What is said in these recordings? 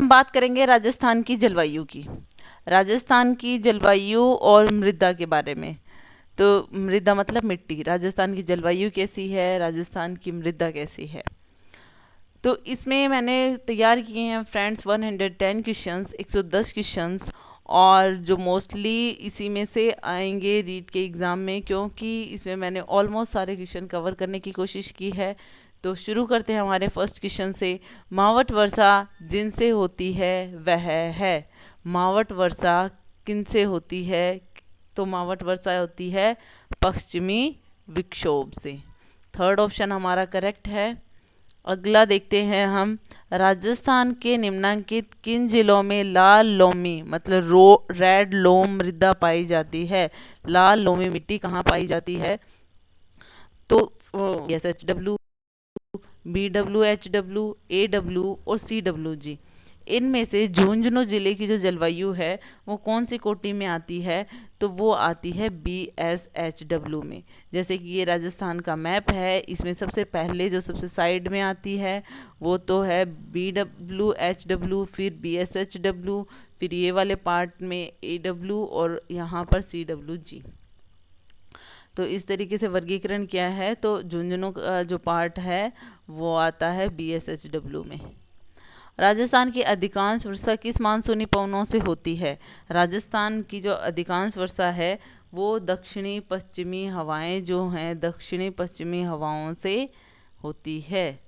हम बात करेंगे राजस्थान की जलवायु की। राजस्थान की जलवायु और मृदा के बारे में। तो मृदा मतलब मिट्टी। राजस्थान की जलवायु कैसी है, राजस्थान की मृदा कैसी है। तो इसमें मैंने तैयार किए हैं फ्रेंड्स 110 क्वेश्चंस, 110 क्वेश्चंस, और जो मोस्टली इसी में से आएंगे रीट के एग्ज़ाम में, क्योंकि इसमें मैंने ऑलमोस्ट सारे क्वेश्चन कवर करने की कोशिश की है। तो शुरू करते हैं हमारे फर्स्ट क्वेश्चन से। मावट वर्षा जिनसे होती है वह है। मावट वर्षा किनसे होती है? तो मावट वर्षा होती है पश्चिमी विक्षोभ से। थर्ड ऑप्शन हमारा करेक्ट है। अगला देखते हैं हम। राजस्थान के निम्नलिखित किन जिलों में लाल लोमी मतलब रेड लोम मृदा पाई जाती है? लाल लोमी मिट्टी कहाँ पाई जाती है? तो SHW, BWHW, AW और CWG। इनमें से झुंझुनू जिले की जो जलवायु है वो कौन सी कोटि में आती है? तो वो आती है BSHW में। जैसे कि ये राजस्थान का मैप है, इसमें सबसे पहले जो सबसे साइड में आती है वो तो है BWHW, फिर BSHW, फिर ये वाले पार्ट में AW और यहाँ पर CWG। तो इस तरीके से वर्गीकरण किया है। तो झुंझुनू का जो पार्ट है वो आता है BSHW में। राजस्थान की अधिकांश वर्षा किस मानसूनी पवनों से होती है? राजस्थान की जो अधिकांश वर्षा है वो दक्षिणी पश्चिमी हवाएं जो हैं दक्षिणी पश्चिमी हवाओं से होती है।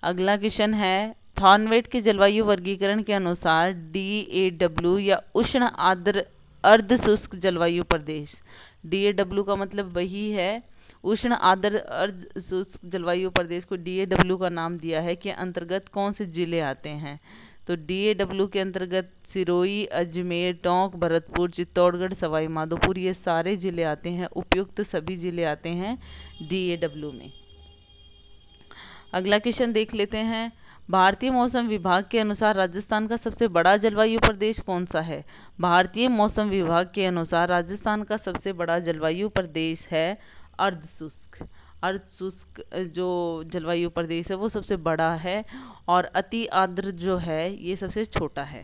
अगला क्वेश्चन है। थॉर्नवेट के जलवायु वर्गीकरण के अनुसार DAW या उष्ण आर्द्र अर्ध शुष्क जलवायु प्रदेश। DAW का मतलब वही है उष्ण आर्द्र अर्ध शुष्क जलवायु प्रदेश को DAW का नाम दिया है कि अंतर्गत कौन से जिले आते हैं? तो DAW के अंतर्गत सिरोही, अजमेर, टोंक, भरतपुर, चित्तौड़गढ़, सवाई माधोपुर ये सारे जिले आते हैं। उपयुक्त सभी जिले आते हैं DAW में। अगला क्वेश्चन देख लेते हैं। भारतीय मौसम विभाग के अनुसार राजस्थान का सबसे बड़ा जलवायु प्रदेश कौन सा है? भारतीय मौसम विभाग के अनुसार राजस्थान का सबसे बड़ा जलवायु प्रदेश है अर्धशुष्क। अर्धशुष्क जो जलवायु प्रदेश है वो सबसे बड़ा है, और अति आर्द्र जो है ये सबसे छोटा है।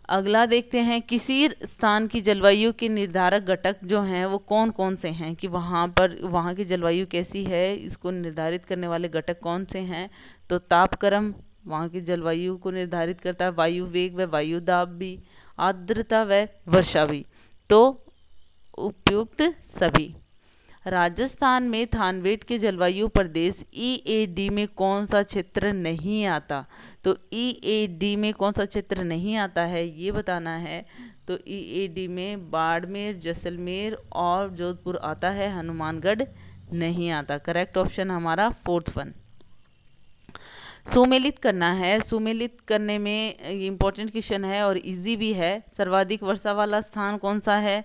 अगला देखते हैं। किसी स्थान की जलवायु के निर्धारक घटक जो हैं वो कौन कौन से हैं, कि वहाँ की जलवायु कैसी है इसको निर्धारित करने वाले घटक कौन से हैं? तो तापक्रम वहाँ की जलवायु को निर्धारित करता है, वायु वेग व वायु दाब भी, आर्द्रता व वर्षा भी। तो उपयुक्त सभी। राजस्थान में थानवेट के जलवायु प्रदेश EAD में कौन सा क्षेत्र नहीं आता? तो EAD में कौन सा क्षेत्र नहीं आता है ये बताना है। तो EAD में बाड़मेर, जैसलमेर और जोधपुर आता है, हनुमानगढ़ नहीं आता। करेक्ट ऑप्शन हमारा फोर्थ वन। सुमेलित करना है। सुमेलित करने में इम्पोर्टेंट क्वेश्चन है और इजी भी है। सर्वाधिक वर्षा वाला स्थान कौन सा है?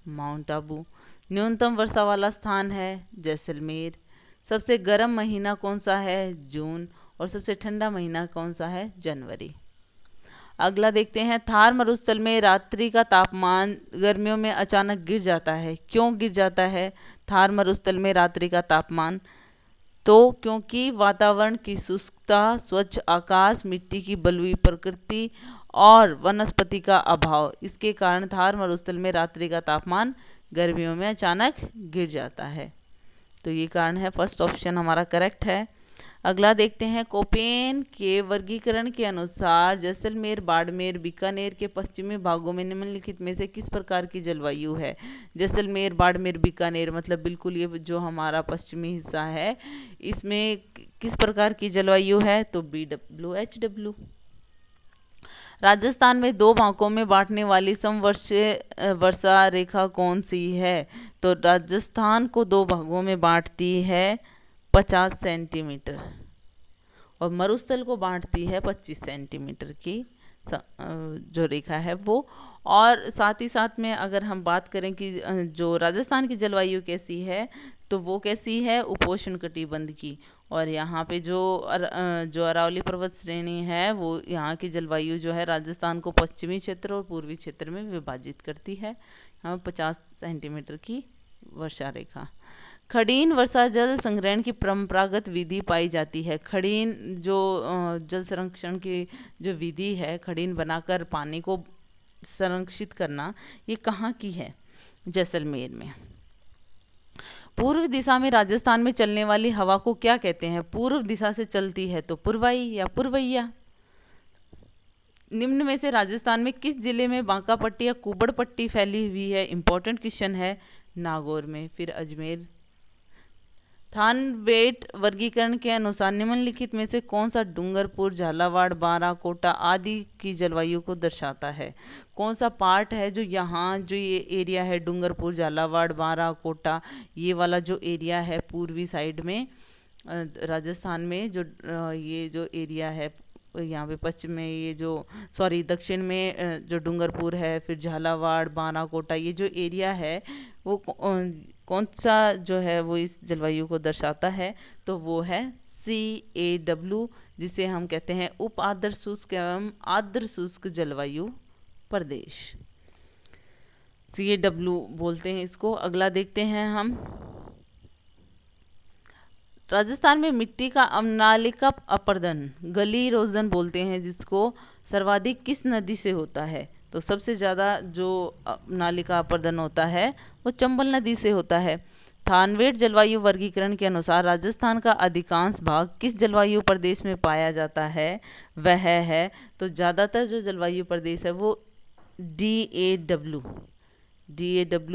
माउंट आबू। न्यूनतम वर्षा वाला स्थान है जैसलमेर। सबसे गर्म महीना कौन सा है? जून। और सबसे ठंडा महीना कौन सा है? जनवरी। अगला देखते हैं। थार मरुस्थल में रात्रि का तापमान गर्मियों में अचानक गिर जाता है, क्यों गिर जाता है थार मरुस्थल में रात्रि का तापमान? तो क्योंकि वातावरण की शुष्कता, स्वच्छ आकाश, मिट्टी की बलुई प्रकृति और वनस्पति का अभाव, इसके कारण थार मरुस्थल में रात्रि का तापमान गर्मियों में अचानक गिर जाता है। तो ये कारण है, फर्स्ट ऑप्शन हमारा करेक्ट है। अगला देखते हैं। कोपेन के वर्गीकरण के अनुसार जैसलमेर, बाड़मेर, बीकानेर के पश्चिमी भागों में निम्नलिखित में से किस प्रकार की जलवायु है? जैसलमेर, बाड़मेर, बीकानेर मतलब बिल्कुल ये जो हमारा पश्चिमी हिस्सा है इसमें किस प्रकार की जलवायु है? तो BWHW। राजस्थान में दो भागों में बांटने वाली समवर्षीय वर्षा रेखा कौन सी है? तो राजस्थान को दो भागों में बांटती है 50 सेंटीमीटर, और मरुस्थल को बांटती है 25 सेंटीमीटर की जो रेखा है वो। और साथ ही साथ में अगर हम बात करें कि जो राजस्थान की जलवायु कैसी है, तो वो कैसी है? उपोष्ण कटिबंध की। और यहाँ पे जो अरावली पर्वत श्रेणी है वो यहाँ की जलवायु जो है राजस्थान को पश्चिमी क्षेत्र और पूर्वी क्षेत्र में विभाजित करती है। यहाँ 50 सेंटीमीटर की वर्षा रेखा। खड़ीन वर्षा जल संग्रहण की परंपरागत विधि पाई जाती है। खड़ीन जो जल संरक्षण की जो विधि है, खड़ीन बनाकर पानी को संरक्षित करना, ये कहाँ की है? जैसलमेर में। पूर्व दिशा में राजस्थान में चलने वाली हवा को क्या कहते हैं? पूर्व दिशा से चलती है तो पूर्वाई या पूर्वैया। निम्न में से राजस्थान में किस जिले में बांका पट्टी या कुबड़ पट्टी फैली हुई है? इंपॉर्टेंट क्वेश्चन है। नागौर में। फिर अजमेर। थानवेट वर्गीकरण के अनुसार निम्नलिखित में से कौन सा डूंगरपुर, झालावाड़, बारां, कोटा आदि की जलवायु को दर्शाता है? कौन सा पार्ट है जो यहाँ जो ये एरिया है डूंगरपुर, झालावाड़, बारां, कोटा, ये वाला जो एरिया है पूर्वी साइड में राजस्थान में, जो ये जो एरिया है यहाँ पे पश्चिम में, ये जो दक्षिण में जो डूंगरपुर है, फिर झालावाड़, बारां, कोटा, ये जो एरिया है वो कौन सा जो है वो इस जलवायु को दर्शाता है? तो वो है CAW, जिसे हम कहते हैं उप आर्द्र शुष्क एवं आर्द्र शुष्क जलवायु प्रदेश। CAW बोलते हैं इसको। अगला देखते हैं हम। राजस्थान में मिट्टी का अम्लालिका अपर्दन, गली इरोजन बोलते हैं, जिसको सर्वाधिक किस नदी से होता है? तो सबसे ज़्यादा जो नालिका अपर्दन होता है वो चंबल नदी से होता है। थानवेट जलवायु वर्गीकरण के अनुसार राजस्थान का अधिकांश भाग किस जलवायु प्रदेश में पाया जाता है? वह है, तो ज़्यादातर जो जलवायु प्रदेश है वो DAW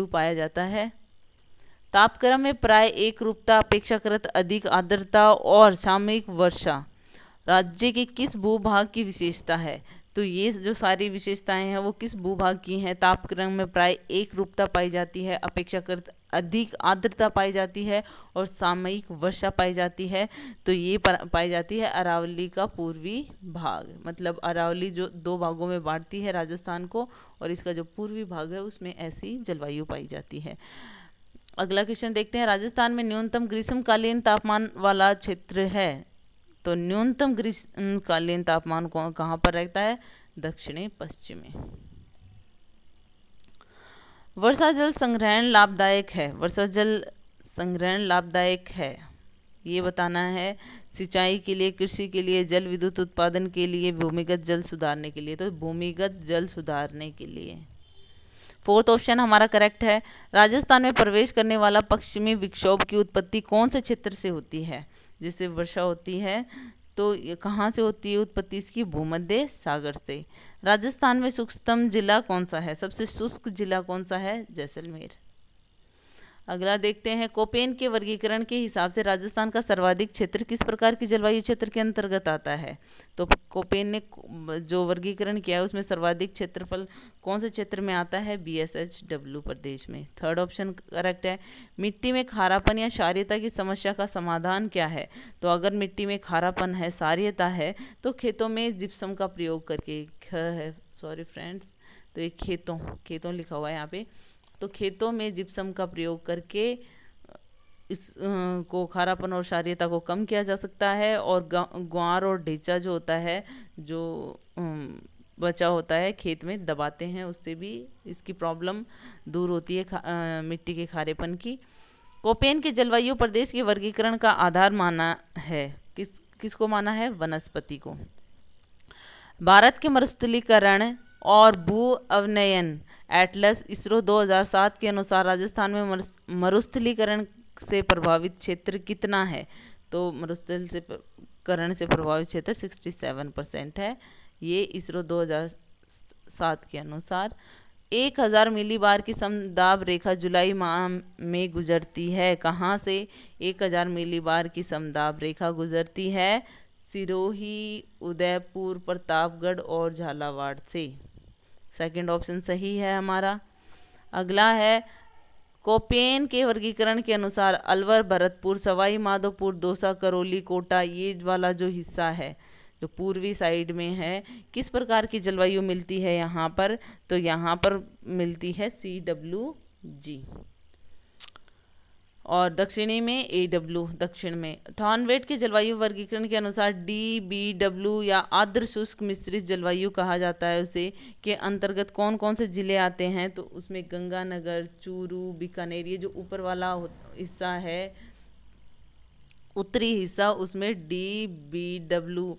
पाया जाता है। तापक्रम में प्राय एक रूपता, अपेक्षाकृत अधिक आर्द्रता और सामयिक वर्षा राज्य के किस भूभाग की विशेषता है? तो ये जो सारी विशेषताएं हैं वो किस भूभाग की हैं? तापक्रम में प्राय एक रूपता पाई जाती है, अपेक्षाकृत अधिक आर्द्रता पाई जाती है और सामयिक वर्षा पाई जाती है। तो ये पाई जाती है अरावली का पूर्वी भाग। मतलब अरावली जो दो भागों में बांटती है राजस्थान को, और इसका जो पूर्वी भाग है उसमें ऐसी जलवायु पाई जाती है। अगला क्वेश्चन देखते हैं। राजस्थान में न्यूनतम ग्रीष्मकालीन तापमान वाला क्षेत्र है, तो न्यूनतम ग्रीष्मकालीन तापमान कहाँ पर रहता है? दक्षिणी पश्चिमी। वर्षा जल संग्रहण लाभदायक है। वर्षा जल संग्रहण लाभदायक है, ये बताना है। सिंचाई के लिए, कृषि के लिए, जल विद्युत उत्पादन के लिए, भूमिगत जल सुधारने के लिए। तो भूमिगत जल सुधारने के लिए। फोर्थ ऑप्शन हमारा करेक्ट है। राजस्थान में प्रवेश करने वाला पश्चिमी विक्षोभ की उत्पत्ति कौन से क्षेत्र से होती है? जिससे वर्षा होती है, तो ये कहाँ से होती है उत्पत्ति इसकी? भूमध्य सागर से। राजस्थान में शुष्कतम जिला कौन सा है? सबसे शुष्क जिला कौन सा है? जैसलमेर। अगला देखते हैं। कोपेन के वर्गीकरण के हिसाब से राजस्थान का सर्वाधिक क्षेत्र किस प्रकार की जलवायु क्षेत्र के अंतर्गत आता है? तो कोपेन ने जो वर्गीकरण किया है उसमें सर्वाधिक क्षेत्रफल कौन से क्षेत्र में आता है? BSHW प्रदेश में। थर्ड ऑप्शन करेक्ट है। मिट्टी में खारापन या क्षारीयता की समस्या का समाधान क्या है? तो अगर मिट्टी में खारापन है, क्षारीयता है, तो खेतों में जिप्सम का प्रयोग करके, तो ये खेतों लिखा हुआ है यहाँ पे, तो खेतों में जिप्सम का प्रयोग करके इस को खारापन और क्षारीयता को कम किया जा सकता है। और ग्वार और ढेंचा जो होता है, जो बचा होता है खेत में दबाते हैं, उससे भी इसकी प्रॉब्लम दूर होती है मिट्टी के खारेपन की। कोपेन के जलवायु प्रदेश के वर्गीकरण का आधार माना है, किसको माना है? वनस्पति को। भारत के मरुस्थलीकरण और भू अवनयन एटलस ISRO 2007 के अनुसार राजस्थान में मरुस्थलीकरण से प्रभावित क्षेत्र कितना है? तो मरुस्थलीकरण से प्रभावित क्षेत्र 67% है, ये ISRO 2007 के अनुसार। 1000 मिलीबार की समदाब रेखा जुलाई माह में गुजरती है। कहाँ से 1000 मिलीबार की समदाब रेखा गुजरती है? सिरोही, उदयपुर, प्रतापगढ़ और झालावाड़ से। सेकंड ऑप्शन सही है हमारा। अगला है। कोपेन के वर्गीकरण के अनुसार अलवर, भरतपुर, सवाई माधोपुर, दौसा, करौली, कोटा, ये वाला जो हिस्सा है जो पूर्वी साइड में है, किस प्रकार की जलवायु मिलती है यहाँ पर? तो यहाँ पर मिलती है CWG। और दक्षिणी में AW दक्षिण में। थॉर्नवेट के जलवायु वर्गीकरण के अनुसार DBW या आर्द्र शुष्क मिश्रित जलवायु कहा जाता है उसे, के अंतर्गत कौन कौन से जिले आते हैं, तो उसमें गंगानगर, चूरू, बीकानेर, ये जो ऊपर वाला हिस्सा है उत्तरी हिस्सा, उसमें DBW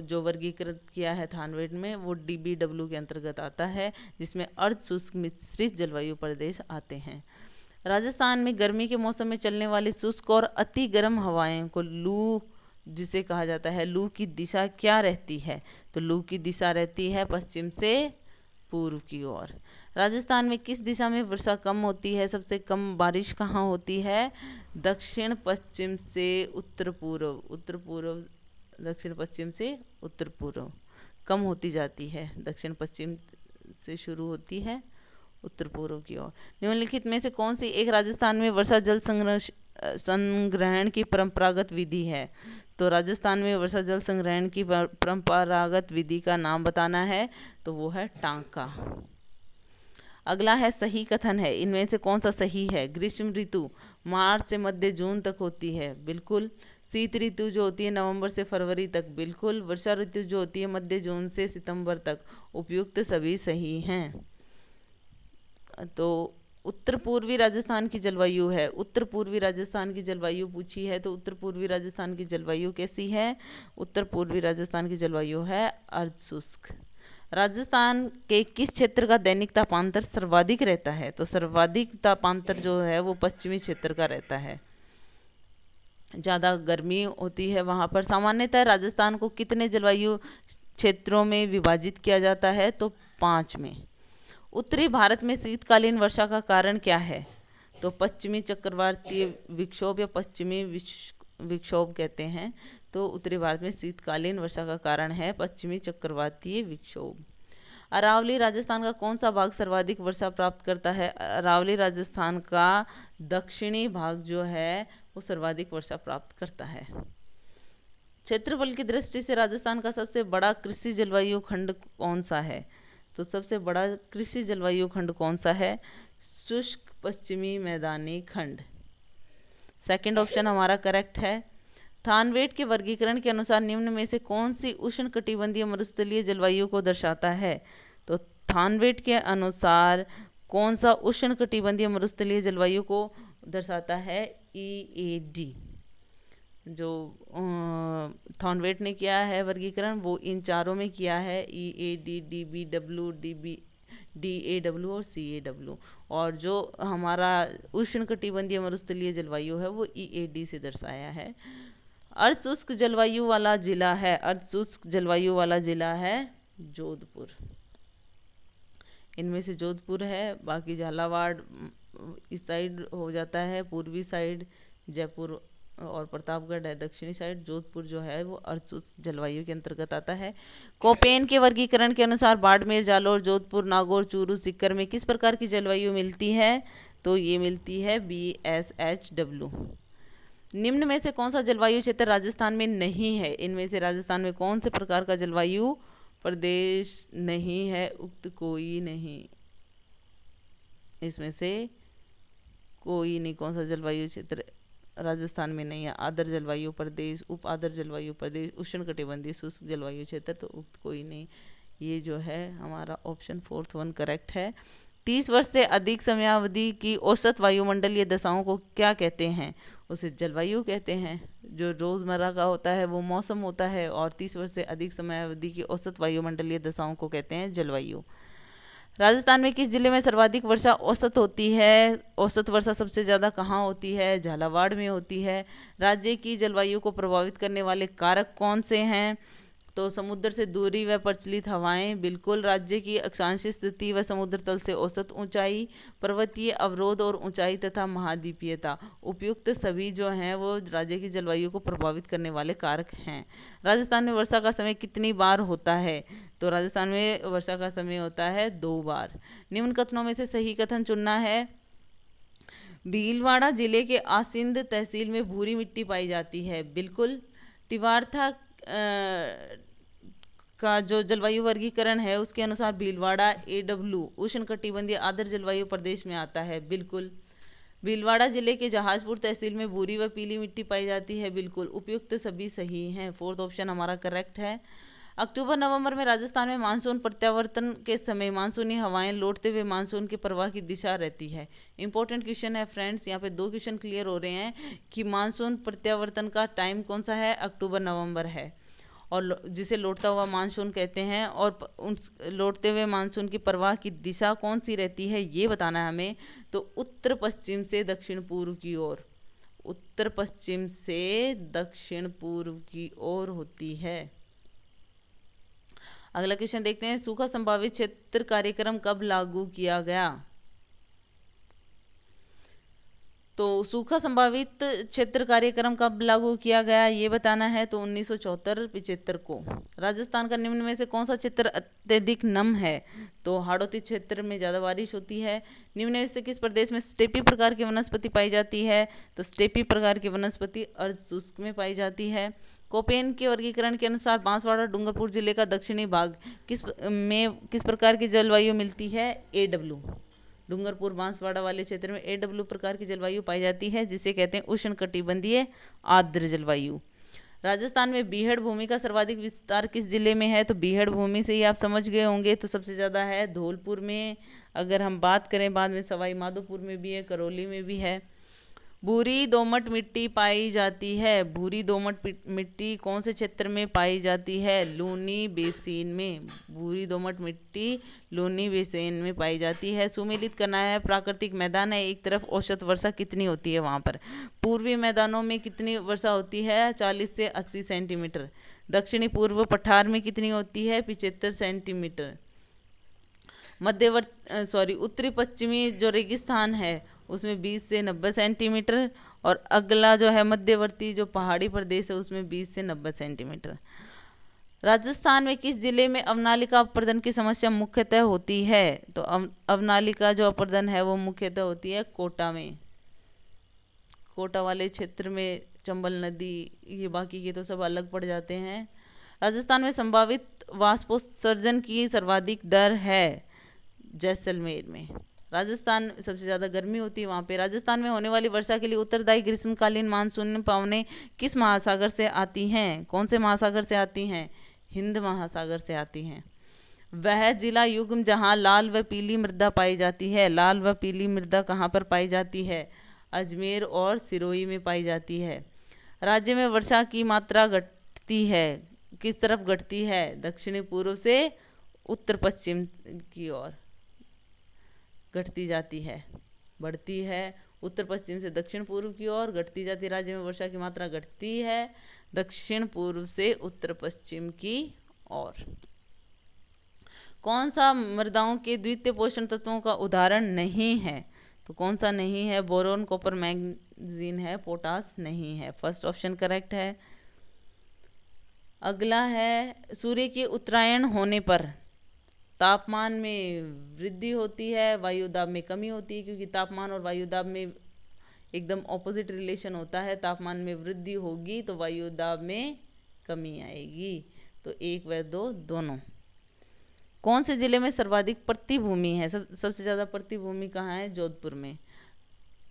जो वर्गीकृत किया है थानवेट में वो DBW के अंतर्गत आता है, जिसमें अर्ध शुष्क मिश्रित जलवायु प्रदेश आते हैं। राजस्थान में गर्मी के मौसम में चलने वाली शुष्क और अति गर्म हवाएं को लू जिसे कहा जाता है, लू की दिशा क्या रहती है, तो लू की दिशा रहती है पश्चिम से पूर्व की ओर। राजस्थान में किस दिशा में वर्षा कम होती है, सबसे कम बारिश कहाँ होती है, दक्षिण पश्चिम से उत्तर पूर्व, उत्तर पूर्व दक्षिण पश्चिम से उत्तर पूर्व कम होती जाती है, दक्षिण पश्चिम से शुरू होती है उत्तर पूर्व की ओर। निम्नलिखित में से कौन सी एक राजस्थान में वर्षा जल संग्रहण की परंपरागत विधि है, तो राजस्थान में वर्षा जल संग्रहण की परंपरागत विधि का नाम बताना है, तो वो है टांका। अगला है सही कथन है, इनमें से कौन सा सही है। ग्रीष्म ऋतु मार्च से मध्य जून तक होती है, बिल्कुल। शीत ऋतु जो होती है नवंबर से फरवरी तक, बिल्कुल। वर्षा ऋतु जो होती है मध्य जून से सितंबर तक, उपयुक्त सभी सही हैं। तो उत्तर पूर्वी राजस्थान की जलवायु है, उत्तर पूर्वी राजस्थान की जलवायु पूछी है, तो उत्तर पूर्वी राजस्थान की जलवायु कैसी है, उत्तर पूर्वी राजस्थान की जलवायु है अर्ध शुष्क। राजस्थान के किस क्षेत्र का दैनिक तापांतर सर्वाधिक रहता है, तो सर्वाधिक तापांतर जो है वो पश्चिमी क्षेत्र का रहता है, ज़्यादा गर्मी होती है वहाँ पर। सामान्यतः राजस्थान को कितने जलवायु क्षेत्रों में विभाजित किया जाता है, तो 5 में। उत्तरी भारत में शीतकालीन वर्षा का कारण क्या है, तो पश्चिमी चक्रवातीय विक्षोभ या पश्चिमी विक्षोभ कहते हैं, तो उत्तरी भारत में शीतकालीन वर्षा का कारण है पश्चिमी चक्रवातीय विक्षोभ। अरावली राजस्थान का कौन सा भाग सर्वाधिक वर्षा प्राप्त करता है, अरावली राजस्थान का दक्षिणी भाग जो है वो सर्वाधिक वर्षा प्राप्त करता है। क्षेत्रफल की दृष्टि से राजस्थान का सबसे बड़ा कृषि जलवायु खंड कौन सा है, तो सबसे बड़ा कृषि जलवायु खंड कौन सा है, शुष्क पश्चिमी मैदानी खंड। सेकंड ऑप्शन हमारा करेक्ट है। थानवेट के वर्गीकरण के अनुसार निम्न में से कौन सी उष्णकटिबंधीय मरुस्थलीय जलवायु को दर्शाता है, तो थानवेट के अनुसार कौन सा उष्णकटिबंधीय मरुस्थलीय जलवायु को दर्शाता है, EAD। जो थॉर्नवेट ने किया है वर्गीकरण वो इन चारों में किया है, EAD, DBW, DAW और CAW। और जो हमारा उष्णकटिबंधीय मरुस्थलीय जलवायु है वो EAD से दर्शाया है। अर्ध शुष्क जलवायु वाला जिला है, अर्ध शुष्क जलवायु वाला जिला है जोधपुर। इनमें से जोधपुर है, बाकी झालावाड़ इस साइड हो जाता है, पूर्वी साइड जयपुर और प्रतापगढ़ है दक्षिणी साइड। जोधपुर जो है वो अर्ध शुष्क जलवायु के अंतर्गत आता है। कोपेन के वर्गीकरण के अनुसार बाड़मेर, जालोर, जोधपुर, नागौर, चूरू, सीकर में किस प्रकार की जलवायु मिलती है, तो ये मिलती है BSHW। निम्न में से कौन सा जलवायु क्षेत्र राजस्थान में नहीं है, इनमें से राजस्थान में कौन से प्रकार का जलवायु प्रदेश नहीं है, उक्त कोई नहीं, इसमें से कोई नहीं। कौन सा जलवायु क्षेत्र राजस्थान में नहीं है, आर्द्र जलवायु प्रदेश, उप आर्द्र जलवायु प्रदेश, उष्णकटिबंधीय शुष्क जलवायु क्षेत्र, तो उक्त कोई नहीं। ये जो है हमारा ऑप्शन 4th 1 करेक्ट है। 30 वर्ष से अधिक समयावधि की औसत वायुमंडलीय दशाओं को क्या कहते हैं, उसे जलवायु कहते हैं। जो रोज़मर्रा का होता है वो मौसम होता है, और 30 वर्ष से अधिक समयावधि की औसत वायुमंडलीय दशाओं को कहते हैं जलवायु। राजस्थान में किस जिले में सर्वाधिक वर्षा औसत होती है, औसत वर्षा सबसे ज़्यादा कहाँ होती है, झालावाड़ में होती है। राज्य की जलवायु को प्रभावित करने वाले कारक कौन से हैं, तो समुद्र से दूरी व प्रचलित हवाएं, बिल्कुल। राज्य की अक्षांशीय स्थिति व समुद्र तल से औसत ऊंचाई, पर्वतीय अवरोध और ऊंचाई तथा महाद्वीपीयता, उपयुक्त सभी जो हैं वो राज्य की जलवायु को प्रभावित करने वाले कारक हैं। राजस्थान में वर्षा का समय कितनी बार होता है, तो राजस्थान में वर्षा का समय होता है 2 बार। निम्न कथनों में से सही कथन चुनना है। भीलवाड़ा जिले के आसिंद तहसील में भूरी मिट्टी पाई जाती है, बिल्कुल। टिवारथा का जो जलवायु वर्गीकरण है उसके अनुसार भीलवाड़ा AW उष्णकटिबंधीय आर्द्र जलवायु प्रदेश में आता है, बिल्कुल। भीलवाड़ा जिले के जहाजपुर तहसील में भूरी व पीली मिट्टी पाई जाती है। बिल्कुल उपयुक्त सभी सही हैं। फोर्थ ऑप्शन हमारा करेक्ट है। अक्टूबर नवंबर में राजस्थान में मानसून प्रत्यावर्तन के समय मानसूनी हवाएं लौटते हुए मानसून के प्रवाह की दिशा रहती है। इंपॉर्टेंट क्वेश्चन है फ्रेंड्स, यहाँ पे 2 क्वेश्चन क्लियर हो रहे हैं कि मानसून प्रत्यावर्तन का टाइम कौन सा है, अक्टूबर नवंबर है, और जिसे लौटता हुआ मानसून कहते हैं। और उन लौटते हुए मानसून की प्रवाह की दिशा कौन सी रहती है ये बताना है हमें। तो उत्तर पश्चिम से दक्षिण पूर्व की ओर, उत्तर पश्चिम से दक्षिण पूर्व की ओर होती है। अगला क्वेश्चन देखते हैं, सूखा संभावित क्षेत्र कार्यक्रम कब लागू किया गया। तो सूखा संभावित क्षेत्र कार्यक्रम कब लागू किया गया ये बताना है। तो 1974-75 को। राजस्थान का निम्न में से कौन सा क्षेत्र अत्यधिक नम है। तो हाड़ौती क्षेत्र में ज़्यादा बारिश होती है। निम्न में से किस प्रदेश में स्टेपी प्रकार की वनस्पति पाई जाती है। तो स्टेपी प्रकार की वनस्पति अर्ध शुष्क में पाई जाती है। कोपेन के वर्गीकरण के अनुसार बांसवाड़ा डूंगरपुर जिले का दक्षिणी भाग किस प्रकार की जलवायु मिलती है। AW। डूंगरपुर बांसवाड़ा वाले क्षेत्र में AW प्रकार की जलवायु पाई जाती है, जिसे कहते हैं उष्णकटिबंधीय आर्द्र जलवायु। राजस्थान में बीहड़ भूमि का सर्वाधिक विस्तार किस जिले में है। तो बीहड़ भूमि से ही आप समझ गए होंगे, तो सबसे ज़्यादा है धौलपुर में। अगर हम बात करें बाद में सवाई माधोपुर में भी है, करौली में भी है। भूरी दोमट मिट्टी पाई जाती है। भूरी दोमट मिट्टी कौन से क्षेत्र में पाई जाती है। लूनी बेसिन में। भूरी दोमट मिट्टी लूनी बेसिन में पाई जाती है। सुमेलित करना है, प्राकृतिक मैदान है, एक तरफ औसत वर्षा कितनी होती है वहाँ पर। पूर्वी मैदानों में कितनी वर्षा होती है, 40 से 80 सेंटीमीटर। दक्षिणी पूर्व पठार में कितनी होती है, 75 सेंटीमीटर। उत्तरी पश्चिमी जो रेगिस्तान है उसमें 20 से 90 सेंटीमीटर, और अगला जो है मध्यवर्ती जो पहाड़ी प्रदेश है उसमें 20 से 90 सेंटीमीटर। राजस्थान में किस जिले में अवनालिका अपर्दन की समस्या मुख्यतः होती है। तो अवनालिका जो अपर्दन है वो मुख्यतः होती है कोटा में। कोटा वाले क्षेत्र में चंबल नदी, ये बाकी के तो सब अलग पड़ जाते हैं। राजस्थान में संभावित वाष्पोत्सर्जन की सर्वाधिक दर है जैसलमेर में। राजस्थान सबसे ज़्यादा गर्मी होती है वहाँ पे। राजस्थान में होने वाली वर्षा के लिए उत्तरदायी ग्रीष्मकालीन मानसून पवनें किस महासागर से आती हैं। कौन से महासागर से आती हैं, हिंद महासागर से आती हैं। वह जिला युग्म जहाँ लाल व पीली मृदा पाई जाती है। लाल व पीली मृदा कहाँ पर पाई जाती है, अजमेर और सिरोही में पाई जाती है। राज्य में वर्षा की मात्रा घटती है, किस तरफ घटती है, दक्षिणी पूर्व से उत्तर पश्चिम की ओर घटती जाती है, बढ़ती है उत्तर पश्चिम से दक्षिण पूर्व की ओर घटती जाती है। राज्य में वर्षा की मात्रा घटती है दक्षिण पूर्व से उत्तर पश्चिम की ओर। कौन सा मृदाओं के द्वितीय पोषण तत्वों का उदाहरण नहीं है। तो कौन सा नहीं है, बोरोन कॉपर मैग्नीज है, पोटास नहीं है। फर्स्ट ऑप्शन करेक्ट है। अगला है, सूर्य के उत्तरायण होने पर तापमान में वृद्धि होती है, वायुदाब में कमी होती है, क्योंकि तापमान और वायुदाब में एकदम ऑपोजिट रिलेशन होता है। तापमान में वृद्धि होगी तो वायुदाब में कमी आएगी। तो 1 व 2 दोनों। कौन से जिले में सर्वाधिक प्रतिभूमि है। सबसे ज़्यादा प्रतिभूमि कहाँ है, जोधपुर में।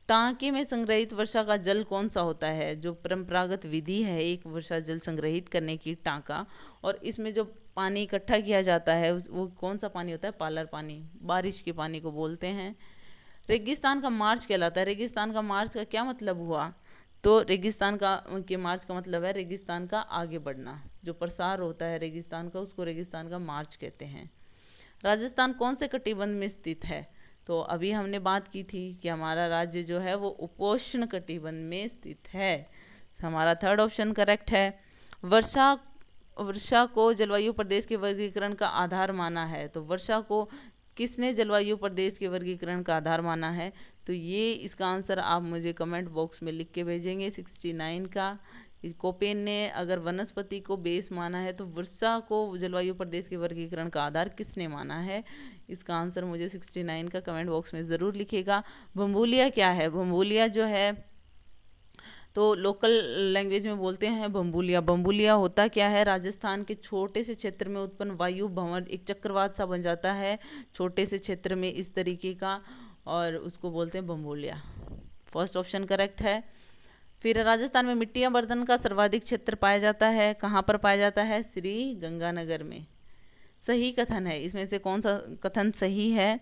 टांके में संग्रहित वर्षा का जल कौन सा होता है। जो परंपरागत विधि है एक वर्षा जल संग्रहित करने की, टांका, और इसमें जो पानी इकट्ठा किया जाता है वो कौन सा पानी होता है, पालर पानी, बारिश के पानी को बोलते हैं। रेगिस्तान का मार्च कहलाता है। रेगिस्तान का मार्च का क्या मतलब हुआ। तो रेगिस्तान के मार्च का मतलब है रेगिस्तान का आगे बढ़ना, जो प्रसार होता है रेगिस्तान का उसको रेगिस्तान का मार्च कहते हैं। राजस्थान कौन से कटिबंध में स्थित है। तो अभी हमने बात की थी कि हमारा राज्य जो है वो उपोष्ण कटिबंध में स्थित है। हमारा थर्ड ऑप्शन करेक्ट है। वर्षा को जलवायु प्रदेश के वर्गीकरण का आधार माना है। तो वर्षा को किसने जलवायु प्रदेश के वर्गीकरण का आधार माना है। तो ये इसका आंसर आप मुझे कमेंट बॉक्स में लिख के भेजेंगे। 69 का कोपेन ने अगर वनस्पति को बेस माना है तो वर्षा को जलवायु प्रदेश के वर्गीकरण का आधार किसने माना है। इसका आंसर मुझे 69 का कमेंट बॉक्स में ज़रूर लिखेगा। भंबूलिया क्या है। भंबूलिया जो है तो लोकल लैंग्वेज में बोलते हैं भंबूलिया। भंबूलिया होता क्या है, राजस्थान के छोटे से क्षेत्र में उत्पन्न वायु भंवर, एक चक्रवात सा बन जाता है छोटे से क्षेत्र में इस तरीके का, और उसको बोलते हैं भंबूलिया। फर्स्ट ऑप्शन करेक्ट है। फिर राजस्थान में मिट्टी या बर्तन का सर्वाधिक क्षेत्र पाया जाता है, कहाँ पर पाया जाता है? श्री गंगानगर में। सही कथन है, इसमें से कौन सा कथन सही है?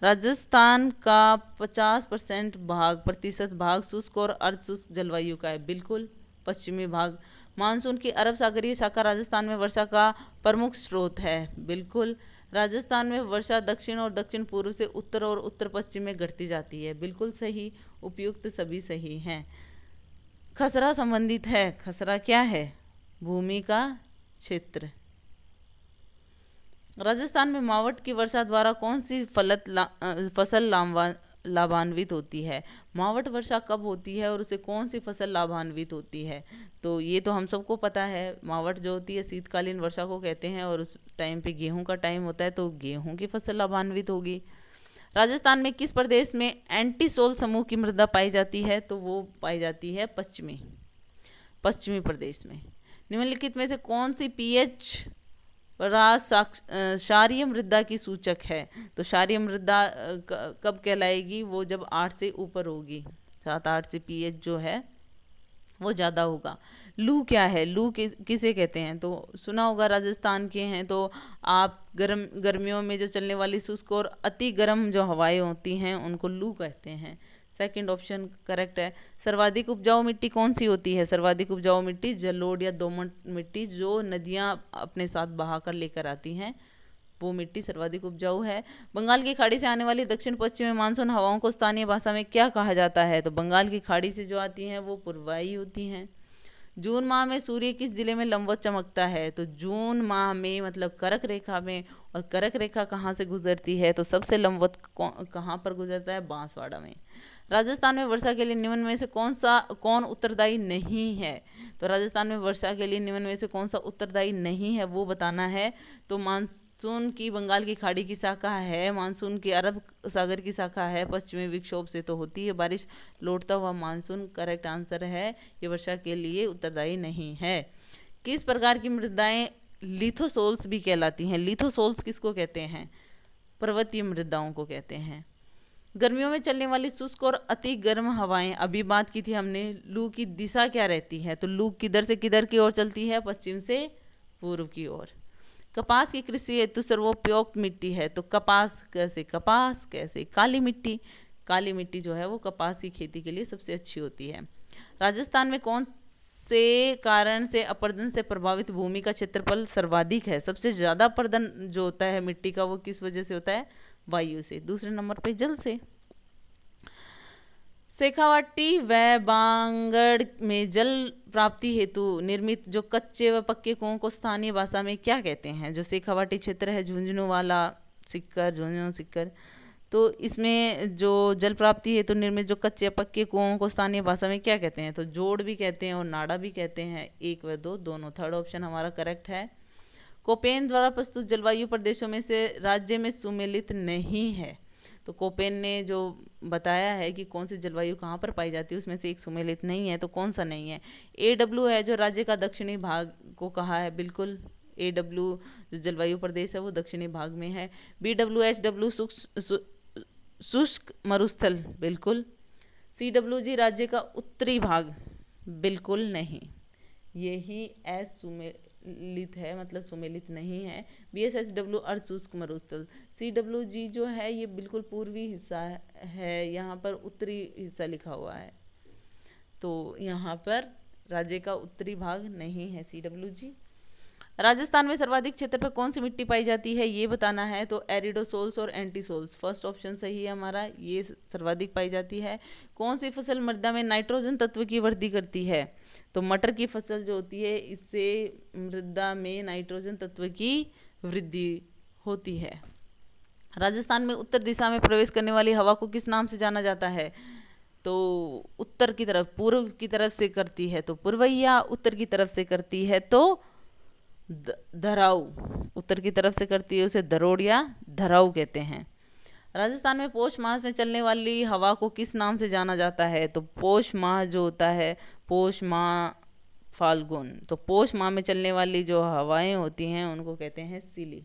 राजस्थान का 50% प्रतिशत भाग शुष्क और अर्ध शुष्क जलवायु का है। बिल्कुल। पश्चिमी भाग। मानसून की अरब सागरीय शाखा राजस्थान में वर्षा का प्रमुख स्रोत है। बिल्कुल। राजस्थान में वर्षा दक्षिण और दक्षिण पूर्व से उत्तर और उत्तर पश्चिम में घटती जाती है। बिल्कुल सही। उपयुक्त सभी सही हैं। खसरा संबंधित है। खसरा क्या है? भूमि का क्षेत्र। राजस्थान में मावठ की वर्षा द्वारा कौन सी फसल लाभान्वित होती है? मावठ वर्षा कब होती है और उसे कौन सी फसल लाभान्वित होती है? तो ये तो हम सबको पता है, मावठ जो होती है शीतकालीन वर्षा को कहते हैं और उस टाइम पे गेहूं का टाइम होता है, तो गेहूं की फसल लाभान्वित होगी। राजस्थान में किस प्रदेश में एंटीसोल समूह की मृदा पाई जाती है? तो वो पाई जाती है पश्चिमी प्रदेश में। निम्नलिखित में से कौन सी पीएच क्षारीय मृदा की सूचक है? तो क्षारीय मृदा कब कहलाएगी? वो जब 8 से ऊपर होगी, 7-8 से पीएच जो है वो ज़्यादा होगा। लू क्या है? लू किसे कहते हैं? तो सुना होगा, राजस्थान के हैं तो आप गर्मियों में जो चलने वाली शुष्क और अति गर्म जो हवाएं होती हैं उनको लू कहते हैं। सेकंड ऑप्शन करेक्ट है। सर्वाधिक उपजाऊ मिट्टी कौन सी होती है? सर्वाधिक उपजाऊ मिट्टी जलोढ़ या दोमट मिट्टी, जो नदियां अपने साथ बहा कर लेकर आती हैं, वो मिट्टी सर्वाधिक उपजाऊ है। बंगाल की खाड़ी से आने वाली दक्षिण पश्चिमी मानसून हवाओं को स्थानीय भाषा में क्या कहा जाता है? तो बंगाल की खाड़ी से जो आती हैं वो पूर्वाई होती हैं। जून माह में सूर्य किस जिले में लंबवत चमकता है? तो जून माह में मतलब कर्क रेखा में, और कर्क रेखा कहाँ से गुजरती है? तो सबसे लंबवत कहाँ पर गुजरता है? बांसवाड़ा में। राजस्थान में वर्षा के लिए निम्न में से कौन उत्तरदायी नहीं है? तो राजस्थान में वर्षा के लिए निम्न में से कौन सा उत्तरदायी नहीं है वो बताना है। तो मानसून की बंगाल की खाड़ी की शाखा है, मानसून की अरब सागर की शाखा है, पश्चिमी विक्षोभ से तो होती है बारिश, लौटता हुआ मानसून करेक्ट आंसर है। ये वर्षा के लिए उत्तरदायी नहीं है। किस प्रकार की मृदाएं लिथोसोल्स भी कहलाती हैं? लिथोसोल्स किसको कहते हैं? पर्वतीय मृदाओं को कहते हैं। गर्मियों में चलने वाली शुष्क और अति गर्म हवाएं, अभी बात की थी हमने, लू की दिशा क्या रहती है? तो लू किधर से किधर की ओर चलती है? पश्चिम से पूर्व की ओर। कपास की कृषि हेतु सर्वोपयुक्त मिट्टी है? तो कपास कैसे? काली मिट्टी जो है वो कपास की खेती के लिए सबसे अच्छी होती है। राजस्थान में कौन से कारण से अपर्दन से प्रभावित भूमि का क्षेत्रफल सर्वाधिक है? सबसे ज्यादा अपर्दन जो होता है मिट्टी का वो किस वजह से होता है? वायु से। दूसरे नंबर पे जल से। शेखावाटी व बांगड़ में जल प्राप्ति हेतु निर्मित जो कच्चे व पक्के कुओं को स्थानीय भाषा में क्या कहते हैं? जो शेखावाटी क्षेत्र है, झुंझुनू सिक्कर, तो इसमें जो जल प्राप्ति हेतु निर्मित जो कच्चे पक्के कुओं को स्थानीय भाषा में क्या कहते हैं? तो जोड़ भी कहते हैं और नाड़ा भी कहते हैं। 1 व 2 दोनों। थर्ड ऑप्शन हमारा करेक्ट है। कोपेन द्वारा प्रस्तुत जलवायु प्रदेशों में से राज्य में सुमेलित नहीं है। तो कोपेन ने जो बताया है कि कौन सी जलवायु कहाँ पर पाई जाती है, उसमें से एक सुमेलित नहीं है, तो कौन सा नहीं है? AW है जो राज्य का दक्षिणी भाग को कहा है। बिल्कुल। AW जो जलवायु प्रदेश है वो दक्षिणी भाग में है। BWHW शुष्क मरुस्थल। बिल्कुल। CWG राज्य का उत्तरी भाग। बिल्कुल नहीं, यही असुमेलित है, मतलब सुमेलित नहीं है। BSHW अर्ध शुष्क मरुस्थल। CWG जो है ये बिल्कुल पूर्वी हिस्सा है, यहाँ पर उत्तरी हिस्सा लिखा हुआ है, तो यहाँ पर राज्य का उत्तरी भाग नहीं है CWG। राजस्थान में सर्वाधिक क्षेत्र पर कौन सी मिट्टी पाई जाती है ये बताना है। तो एरिडोसोल्स और एंटीसोल्स। फर्स्ट ऑप्शन सही है हमारा, ये सर्वाधिक पाई जाती है। कौन सी फसल मृदा में नाइट्रोजन तत्व की वृद्धि करती है? तो मटर की फसल जो होती है इससे मृदा में नाइट्रोजन तत्व की वृद्धि होती है। राजस्थान में उत्तर दिशा में प्रवेश करने वाली हवा को किस नाम से जाना जाता है? तो उत्तर की तरफ, पूर्व की तरफ से करती है तो पूर्वैया, उत्तर की तरफ से करती है तो धराऊ। उत्तर की तरफ से करती है उसे धरोड़ या धराऊ कहते हैं। राजस्थान में पौष मास में चलने वाली हवा को किस नाम से जाना जाता है? तो पौष माह जो होता है, पौष माह फाल्गुन, तो पौष माह में चलने वाली जो हवाएं होती हैं उनको कहते हैं सीली।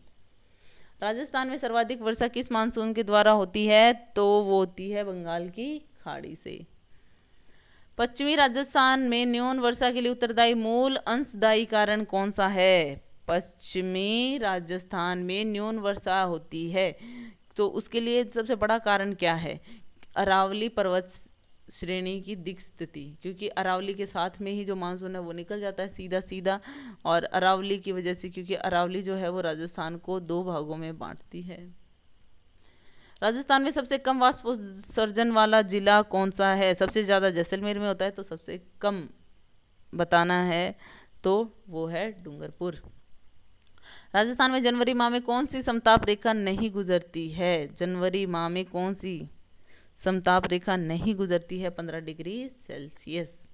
राजस्थान में सर्वाधिक वर्षा किस मानसून के द्वारा होती है? तो वो होती है बंगाल की खाड़ी से। पश्चिमी राजस्थान में न्यून वर्षा के लिए उत्तरदायी मूल अंशदायी कारण कौन सा है? पश्चिमी राजस्थान में न्यून वर्षा होती है तो उसके लिए सबसे बड़ा कारण क्या है? अरावली पर्वत श्रेणी की दिक् स्थिति, क्योंकि अरावली के साथ में ही जो मानसून है वो निकल जाता है सीधा सीधा, और अरावली की वजह से, क्योंकि अरावली जो है वो राजस्थान को 2 भागों में बांटती है। राजस्थान में सबसे कम वाष्पोत्सर्जन वाला जिला कौन सा है? सबसे ज़्यादा जैसलमेर में होता है, तो सबसे कम बताना है तो वो है डूंगरपुर। राजस्थान में जनवरी माह में कौन सी समताप रेखा नहीं गुजरती है? जनवरी माह में कौन सी समताप रेखा नहीं गुजरती है? 15 डिग्री सेल्सियस।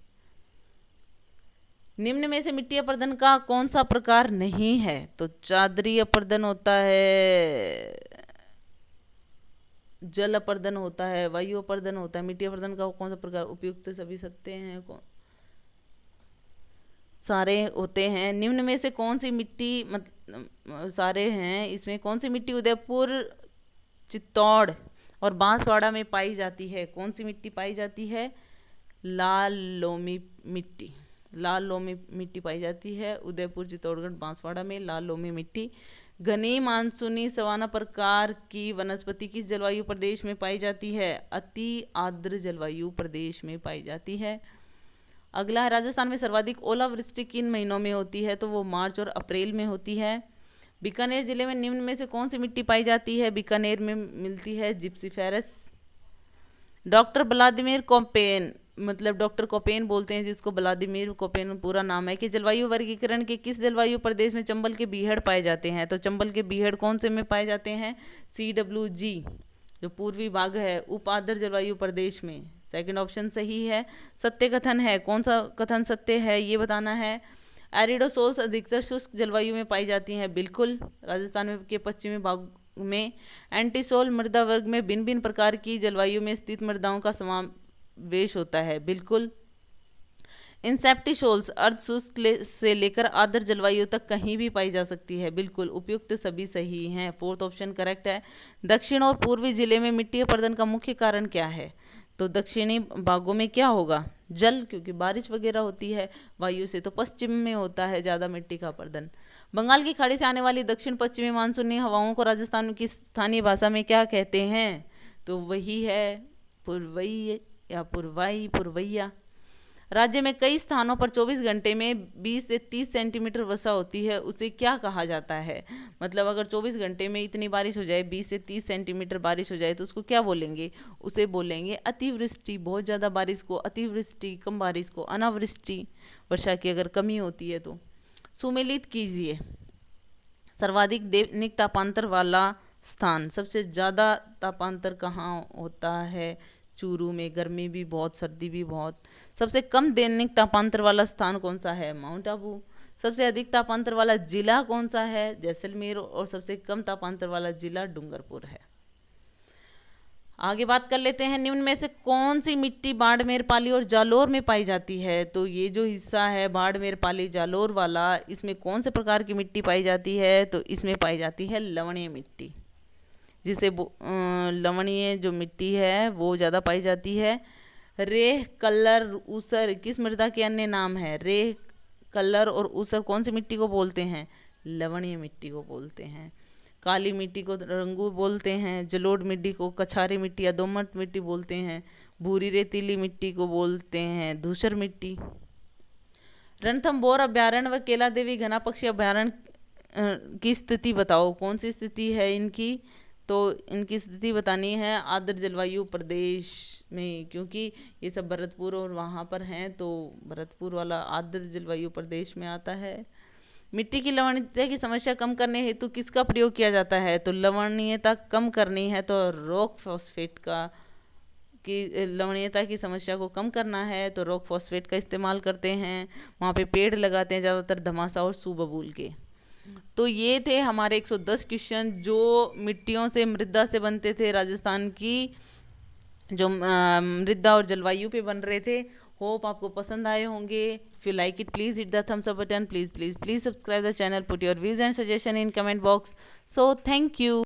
निम्न में से मिट्टी अपर्दन का कौन सा प्रकार नहीं है? तो चादरी अपर्दन होता है, जल अपर्दन होता है, वायु अपर्दन होता है। मिट्टी अपर्दन का कौन सा प्रकार? उपयुक्त सभी सत्य हैं, सारे होते हैं। निम्न में से कौन सी मिट्टी सारे हैं, इसमें कौन सी मिट्टी उदयपुर, चित्तौड़ और बांसवाड़ा में पाई जाती है? कौन सी मिट्टी पाई जाती है? लाल लोमी मिट्टी। लाल लोमी मिट्टी पाई जाती है उदयपुर, चित्तौड़गढ़, बांसवाड़ा में लाल लोमी मिट्टी। घनी मानसूनी सवाना प्रकार की वनस्पति किस जलवायु प्रदेश में पाई जाती है? अति आर्द्र जलवायु प्रदेश में पाई जाती है। अगला है, राजस्थान में सर्वाधिक ओलावृष्टि किन महीनों में होती है? तो वो मार्च और अप्रैल में होती है। बीकानेर जिले में निम्न में से कौन सी मिट्टी पाई जाती है? बीकानेर में मिलती है जिप्सीफेरस। डॉक्टर व्लादिमीर कोपेन, मतलब डॉक्टर कोपेन बोलते हैं जिसको, व्लादिमीर कोपेन पूरा नाम है, कि जलवायु वर्गीकरण के किस जलवायु प्रदेश में चंबल के बीहड़ पाए जाते हैं? तो चंबल के बीहड़ कौन से में पाए जाते हैं? CWG जो पूर्वी भाग है, उप आर्द्र जलवायु प्रदेश में। सेकंड ऑप्शन सही है। सत्य कथन है, कौन सा कथन सत्य है ये बताना है। एरिडोसोल्स अधिकतर शुष्क जलवायु में पाई जाती हैं, बिल्कुल। राजस्थान में के पश्चिमी भाग में एंटीसोल मृदा वर्ग में भिन्न भिन्न प्रकार की जलवायु में स्थित मृदाओं का समावेश होता है, बिल्कुल। इंसेप्टिशोल्स अर्ध शुष्क से लेकर आर्द्र जलवायु तक कहीं भी पाई जा सकती है, बिल्कुल। उपयुक्त सभी सही हैं, फोर्थ ऑप्शन करेक्ट है। दक्षिण और पूर्वी जिले में मिट्टी अपर्दन का मुख्य कारण क्या है? तो दक्षिणी भागों में क्या होगा? जल, क्योंकि बारिश वगैरह होती है वायु से, तो पश्चिम में होता है ज़्यादा मिट्टी का अपर्दन। बंगाल की खाड़ी से आने वाली दक्षिण पश्चिमी मानसूनी हवाओं को राजस्थान की स्थानीय भाषा में क्या कहते हैं? तो वही है पुरवई या पुरवाई, पुरवैया। राज्य में कई स्थानों पर 24 घंटे में 20 से 30 सेंटीमीटर वर्षा होती है, उसे क्या कहा जाता है? मतलब अगर 24 घंटे में इतनी बारिश हो जाए, 20 से 30 सेंटीमीटर बारिश हो जाए, तो उसको क्या बोलेंगे? उसे बोलेंगे अतिवृष्टि। बहुत ज़्यादा बारिश को अतिवृष्टि, कम बारिश को अनावृष्टि। वर्षा की अगर कमी होती है तो। सुमेलित कीजिए सर्वाधिक दैनिक तापांतर वाला स्थान। सबसे ज़्यादा तापांतर कहाँ होता है? चूरू में। गर्मी भी बहुत, सर्दी भी बहुत। सबसे कम दैनिक तापांतर वाला स्थान कौन सा है? माउंट आबू। सबसे अधिक तापांतर वाला जिला कौन सा है? जैसलमेर। और सबसे कम तापांतर वाला जिला डूंगरपुर है। आगे बात कर लेते हैं, निम्न में से कौन सी मिट्टी बाड़मेर, पाली और जालोर में पाई जाती है? तो ये जो हिस्सा है बाड़मेर, पाली, जालोर वाला, इसमें कौन से प्रकार की मिट्टी पाई जाती है? तो इसमें पाई जाती है लवणीय मिट्टी, जिसे लवणीय जो मिट्टी है वो ज़्यादा पाई जाती है। रेह, कल्लर, ऊसर किस मृदा के अन्य नाम है? रेह, कल्लर और ऊसर कौन सी मिट्टी को बोलते हैं? लवणीय मिट्टी को बोलते हैं। काली मिट्टी को रंगू बोलते हैं। जलोढ़ मिट्टी को कछारी मिट्टी या दोमट मिट्टी बोलते हैं। भूरी रेतीली मिट्टी को बोलते हैं धूसर मिट्टी। रणथंभौर अभ्यारण्य व केला देवी घना पक्षी अभ्यारण्य की स्थिति बताओ। कौन सी स्थिति है इनकी? तो इनकी स्थिति बतानी है आर्द्र जलवायु प्रदेश में, क्योंकि ये सब भरतपुर और वहाँ पर हैं, तो भरतपुर वाला आर्द्र जलवायु प्रदेश में आता है। मिट्टी की लवणीयता की समस्या कम करने हेतु किसका प्रयोग किया जाता है? तो लवणीयता कम करनी है तो रॉक फॉस्फेट का, कि लवणीयता की समस्या को कम करना है तो रॉक फॉस्फेट का इस्तेमाल करते हैं। वहाँ पे पेड़ लगाते हैं ज़्यादातर धमासा और सूबबूल के। तो ये थे हमारे 110 क्वेश्चन जो मिट्टियों से, मृदा से बनते थे। राजस्थान की जो मृदा और जलवायु पे बन रहे थे। होप आपको पसंद आए होंगे। If you like it please hit the thumbs up button, please subscribe the channel, put your views and suggestion in comment box. So thank you.